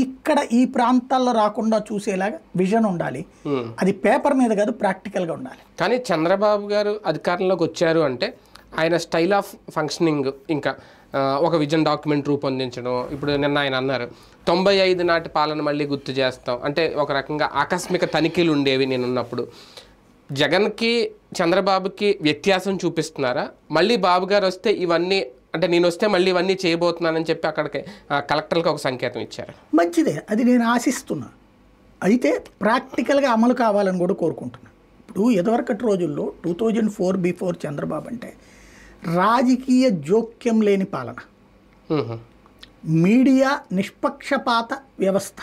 ఇక్కడ ఈ ప్రాంతాల్లో రాకుండా చూసేలాగా విజన్ ఉండాలి. అది పేపర్ మీద కాదు, ప్రాక్టికల్గా ఉండాలి. కానీ చంద్రబాబు గారు అధికారంలోకి వచ్చారు అంటే ఆయన స్టైల్ ఆఫ్ ఫంక్షనింగ్, ఇంకా ఒక విజన్ డాక్యుమెంట్ రూపొందించడం. ఇప్పుడు నిన్న ఆయన అన్నారు 95 నాటి పాలన మళ్ళీ గుర్తు చేస్తాం అంటే ఒక రకంగా ఆకస్మిక తనిఖీలు ఉండేవి నేనున్నప్పుడు. జగన్కి చంద్రబాబుకి వ్యత్యాసం చూపిస్తున్నారా? మళ్ళీ బాబు గారు వస్తే ఇవన్నీ అంటే నేను వస్తే మళ్ళీ ఇవన్నీ చేయబోతున్నానని చెప్పి అక్కడికి కలెక్టర్కి ఒక సంకేతం ఇచ్చారు. మంచిదే, అది నేను ఆశిస్తున్నా. అయితే ప్రాక్టికల్గా అమలు కావాలని కూడా కోరుకుంటున్నా. ఇప్పుడు ఎదవరకటి రోజుల్లో 2004 బిఫోర్ చంద్రబాబు అంటే రాజకీయ జోక్యం లేని పాలన, మీడియా నిష్పక్షపాత వ్యవస్థ.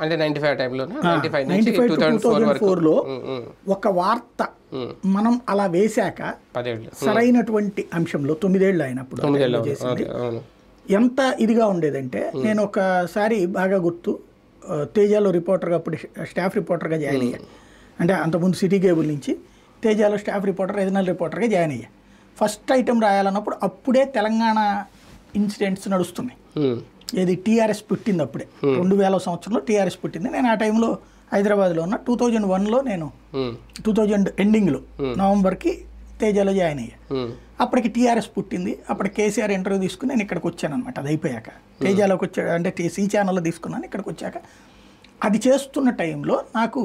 అంటే 95 టైంలో 2004లో ఒక వార్త మనం అలా వేశాక సరైనటువంటి అంశంలో 9 ఏళ్ళు అయినప్పుడు చేసింది ఎంత ఇదిగా ఉండేదంటే, నేను ఒకసారి బాగా గుర్తు తేజాలో రిపోర్టర్గా, అప్పుడు స్టాఫ్ రిపోర్టర్గా జాయిన్ అయ్యా. అంటే అంతకుముందు సిటీ కేబుల్ నుంచి తేజాలో స్టాఫ్ రిపోర్టర్, రీజనల్ రిపోర్టర్గా జాయిన్ అయ్యా. ఫస్ట్ ఐటెం రాయాలన్నప్పుడు అప్పుడే తెలంగాణ ఇన్సిడెంట్స్ నడుస్తున్నాయి. ఏది టీఆర్ఎస్ పుట్టింది అప్పుడే, 2000 సంవత్సరంలో టీఆర్ఎస్ పుట్టింది. నేను ఆ టైంలో హైదరాబాద్లో ఉన్న 2001లో నేను 2000 ఎండింగ్లో నవంబర్కి తేజాలో జాయిన్ అయ్యా. అప్పటికి టీఆర్ఎస్ పుట్టింది. అప్పటికి కేసీఆర్ ఇంటర్వ్యూ తీసుకుని నేను ఇక్కడికి వచ్చాను అనమాట. అది అయిపోయాక తేజాలోకి వచ్చాడు, అంటే సి ఛానల్లో తీసుకున్నాను. ఇక్కడికి వచ్చాక అది చేస్తున్న టైంలో నాకు